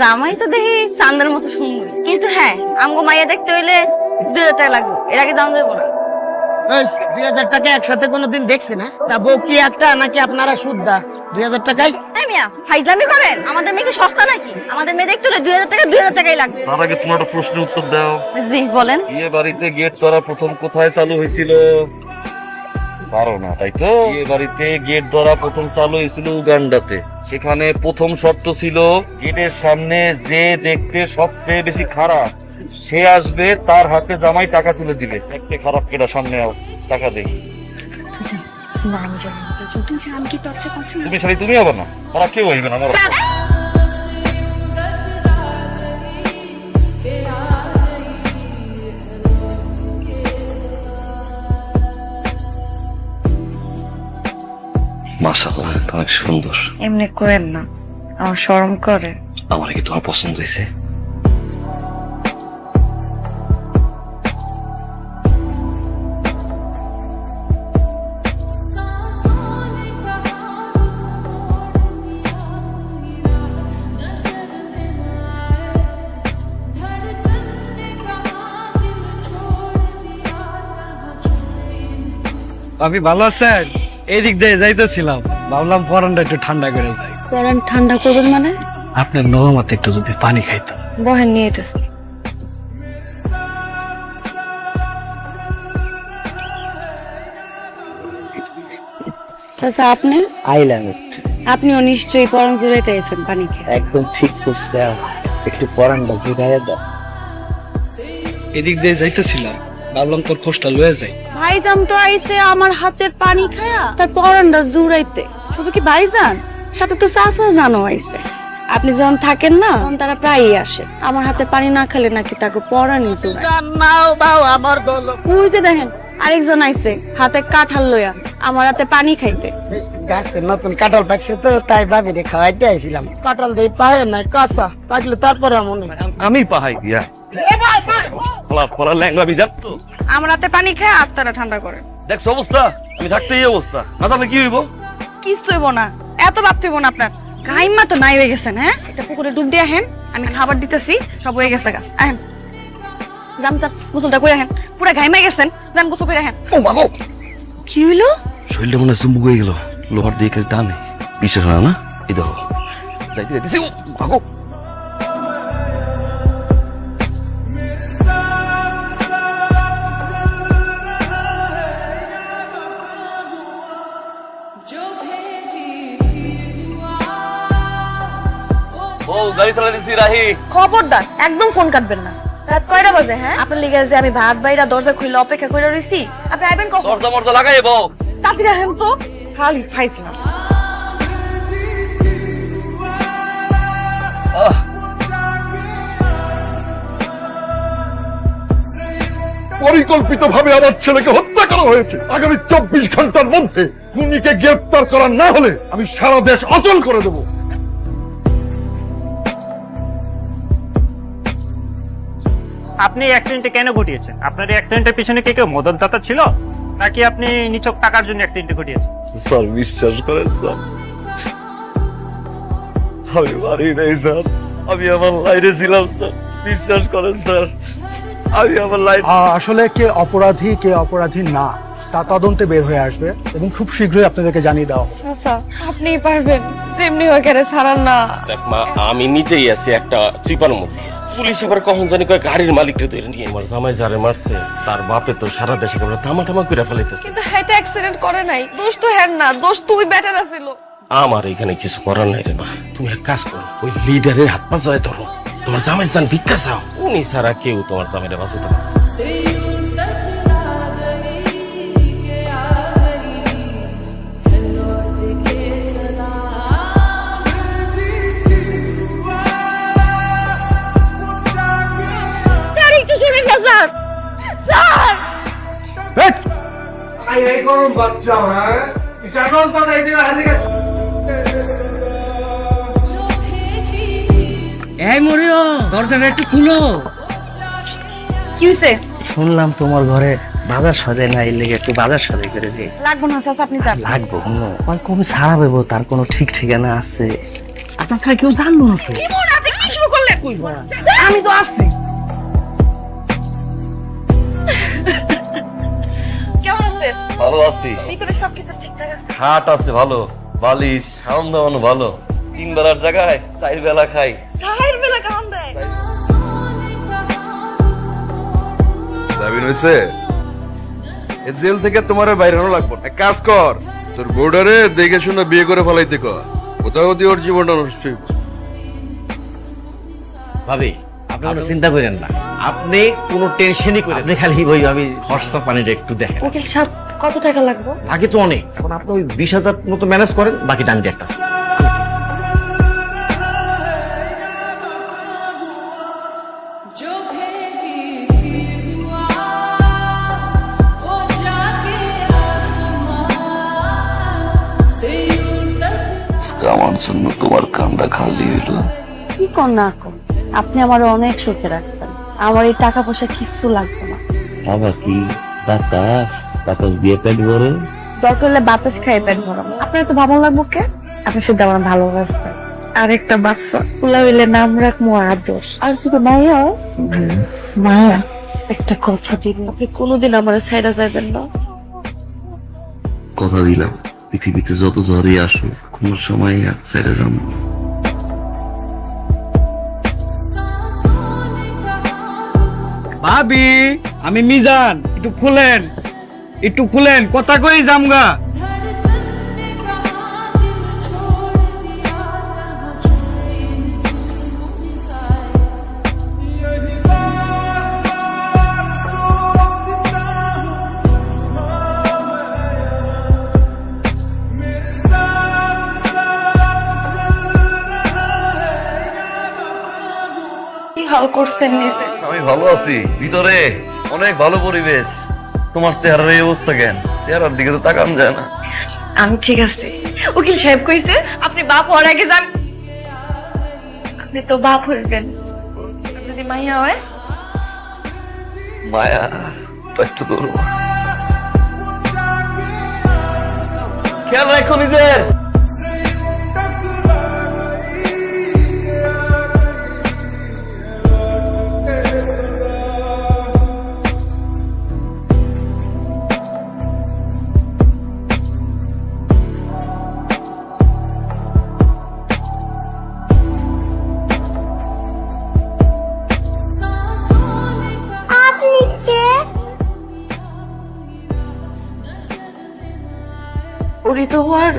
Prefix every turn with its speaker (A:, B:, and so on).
A: জামাই তো দেখি চান্দের মতো সুন্দর, কিন্তু হ্যাঁ আমগো মাইয়া দেখতে হইলে 2000 টাকা লাগবে, এর আগে দাম দেবো না।
B: 2000 টাকা একসাথে কোনোদিন দেখছি না। তা বউ কি একটা নাকি আপনারা সুদ্ধা? 2000 টাকায়
A: মিয়া ফাইজলামি করেন? আমাদের মেয়ে কি সস্তা নাকি? আমাদের মেয়ে দেখতে হলে 2000 টাকাই লাগবে।
C: তার আগে তোমার একটা প্রশ্নের উত্তর দাও।
A: জি বলেন।
C: বিয়ে বাড়িতে গেট ধরা প্রথম কোথায় চালু হয়েছিল? পারো না তাই তো? বিয়ে বাড়িতে গেট ধরা প্রথম চালু হয়েছিল উগান্ডাতে। সেখানে প্রথম শর্ত ছিল গেটের সামনে যে দেখতে সবচেয়ে বেশি খারাপ সে আসবে, তার হাতে জামাই টাকা তুলে দিবে। দেখতে খারাপ কেটা সামনে আও, টাকা দেই। তুমি শালি তুমি আবার না, তারা কেউ হইবে না। আমার মাশাআল্লাহ অনেক সুন্দর।
A: এমনি করেন না, আমার শরম করে।
C: আমার কি তোমার পছন্দ হয়েছে?
D: আপনি ভালো আছেন? এই দিক দিয়ে যাইতেছিলাম, ভাবলাম পরানটা একটু ঠান্ডা করে যাই।
A: পরান ঠান্ডা করবেন মানে?
D: আপনার নরমাতে একটু যদি পানি খাইতাম।
A: বহেন নিয়ে যেতেছি। চাচা আপনি?
E: আইলাম
A: আপনিও নিশ্চয়ই পরান জুড়াইতে এসেছেন পানি খেয়ে।
E: একদম ঠিক করছে, একটু পরানটা জিগাইয়া দাও।
D: এদিক দিয়ে যাইতেছিলাম, ভাবলাম তোর খোঁজটা লয়ে যাই।
A: ভাইজান তো আইছে আমার হাতের পানি খায়া তার পরানটা জুড়াইতে। শুধু কি ভাইজান, সাথে তো চাচা জানো আইছে। আপনি যখন থাকেন না তখন তারা প্রায়ই আসে। আমার হাতে পানি না খেলে নাকি তাকে পরানি জুড়ায়।
B: নাও দাও আমার গল।
A: ওই যে দেখেন আরেকজন আইছে হাতে কাঁঠাল লইয়া আমার হাতে পানি খাইতে।
B: গাছের নতুন কাঁঠাল পাকছে তো, তাই ভাবিরে খাওয়াইতে আইছিলাম। কাঁঠাল দিয়ে পায়ে নাই, কাঁচা পাকলে তারপরে মনে
C: আমি পাহাই দিয়া ফলা ল্যাংলা বিজাত তো।
A: আমার হাতে পানি খায় আত্মারা ঠান্ডা করে।
C: দেখছো অবস্থা? আমি থাকতে এই অবস্থা, না তাহলে কি হইব?
A: কিছু হইব না, এত ভাবতে হইব না আপনার। গাইমা তো নাই হয়ে গেছেন। হ্যাঁ, একটা পুকুরে ডুব দিয়ে আহেন, আমি খাবার দিতেছি, সব হয়ে গেছে গা। আহেন যান যান, গোসলটা করে আহেন। পুরা গাইমা গেছেন, যান গোসল করে আহেন।
C: ও মাগো,
A: কি হইলো?
C: শরীরটা মনে চুম্বুক হয়ে গেল। লোহার দিয়ে টানে বিশ্বাস হয় না। এই দেখো যাইতে যাইতেছি। ও মাগো, ও গাড়ি চালা দিচ্ছি রাহি।
A: খবরদার একদম ফোন কাটবেন না। রাত কয়টা বাজে? হ্যাঁ, আপনার লিগে যে আমি ভাত বাইরা দরজা খুলে অপেক্ষা করে রইছি, আপনি আইবেন কখন?
C: দরজা মরজা লাগাই বউ।
A: তাড়াতাড়ি আহেন তো, খালি ফাইছিলাম।
F: পরিকল্পিত ভাবে আমার ছেলেকে হত্যা করা হয়েছে। আগামী 24 ঘন্টার মধ্যে খুনিকে গ্রেফতার করা না হলে আমি সারা দেশ অচল করে দেব।
G: আপনি অ্যাক্সিডেন্টে কেন ঘটিয়েছেন? আপনার অ্যাক্সিডেন্টের পিছনে কে কেউ মদতদাতা ছিল, নাকি আপনি নিছক টাকার জন্য অ্যাক্সিডেন্টে ঘটিয়েছেন?
C: স্যার বিশ্বাস করেন স্যার, আমি মারি নাই স্যার, আমি আমার লাইনে ছিলাম স্যার। বিশ্বাস করেন স্যার, আমি আমার লাইন।
H: আসলে কে অপরাধী কে অপরাধী না তা তদন্তে বের হয়ে আসবে এবং খুব শীঘ্রই আপনাদেরকে জানিয়ে দেওয়া হবে।
A: চাচা আপনিই পারবেন, সেমনি হয়ে গেলে ছাড়ান না।
I: দেখ মা, আমি নিজেই আছি একটা চিপার মধ্যে। পুলিশ আবার কখন জানি কয় গাড়ির মালিকটা ধরে নিয়ে। আমার জামাই যারে মারছে তার বাপে তো সারা দেশে কেবল থামা থামা করে ফেলাইতেছে।
A: কিন্তু হ্যাঁ, অ্যাক্সিডেন্ট করে নাই, দোষ তো হ্যাঁ না, দোষ তুই বেটার আছিল।
I: আমার এখানে কিছু করার নাই রে মা। তুমি এক কাজ করো, ওই লিডারের হাত পা জয় ধরো, তোমার জামাই জান ভিক্ষা চাও। উনি ছাড়া কেউ তোমার জামাইরে বাঁচাতে পারে না।
D: এই মরিও, দরজাটা একটু খুলো।
A: কি হইছে?
E: শুনলাম তোমার ঘরে বাজার সদাই নাই, লেগে একটু বাজার সদাই করে দিয়েছে।
A: লাগবো না চাচা, আপনি যান।
E: লাগবো কবে ছাড়া পাবো তার কোনো ঠিক ঠিকানা আছে? আপনার ছাড়া কেউ জানলো না তো।
B: কইবা
E: আমি তো আসছি।
A: কেমন আছেন?
C: ভালো আছি।
A: ভিতরে সবকিছু ঠিকঠাক আছে?
C: খাট আছে ভালো, বালিশ, খাওয়ান দাওয়ানো ভালো। 3 বেলার জায়গায় 4 বেলা খাই।
A: সাহের বেলা কেমন দেয়?
J: দাবিন হয়েছে এ জেল থেকে তোমার বাইরে লাগবো না। এক কাজ কর, তোর বোর্ডারে দেখে শুনে বিয়ে করে ফেলাইতে কর, কোথাও দিয়ে ওর জীবনটা নষ্ট হইব।
E: ভাবি আপনি কোনো চিন্তা করেন না, আপনি কোনো টেনশনই করেন না। আপনি খালি ওই আমি খরচা পানিটা একটু দেখেন।
A: উকিল সাহেব কত টাকা লাগবে?
E: বাকি তো অনেক, এখন আপনি ওই 20,000 মতো ম্যানেজ করেন, বাকিটা আমি দেখতেছি।
C: আমার জন্য তোমার কামটা খালি হইলো।
A: কি কর না কর, আপনি আমার অনেক সুখে রাখছেন। আমার এই টাকা পয়সা কিচ্ছু লাগবে না।
C: আবার কি বাতাস বাতাস দিয়ে পেট ভরে?
A: দরকার হলে বাতাস খাই পেট ভরাম। আপনার তো ভালো লাগবো কে? আপনি শুধু আমার ভালোবাসবেন। আর একটা বাচ্চা পোলা হইলে নাম রাখবো আদর্শ। আর শুধু মায়া, মায়া একটা কথা দিন, আপনি কোনোদিন আমার সাইডা যাবেন না।
C: কথা দিলাম, পৃথিবীতে যত ঝড়ই আসুক কোন সময় হাত ছেড়ে যাবো।
D: ভাবি আমি মিজান, একটু খুলেন, একটু খুলেন, কথা কই জামগা।
A: কি হাল করছেন নিজে?
C: আমি ভালো আছি, ভিতরে অনেক ভালো পরিবেশ। তোমার চেহারার এই অবস্থা কেন? চেহারার দিকে তো তাকান যায় না।
A: আমি ঠিক আছে। উকিল সাহেব কইছে আপনি বাপ হওয়ার আগে যান। আপনি তো বাপ হইবেন যদি মাইয়া হয়।
C: মায়া কষ্ট করবো, খেয়াল রাখো নিজের।
A: উনি তোমার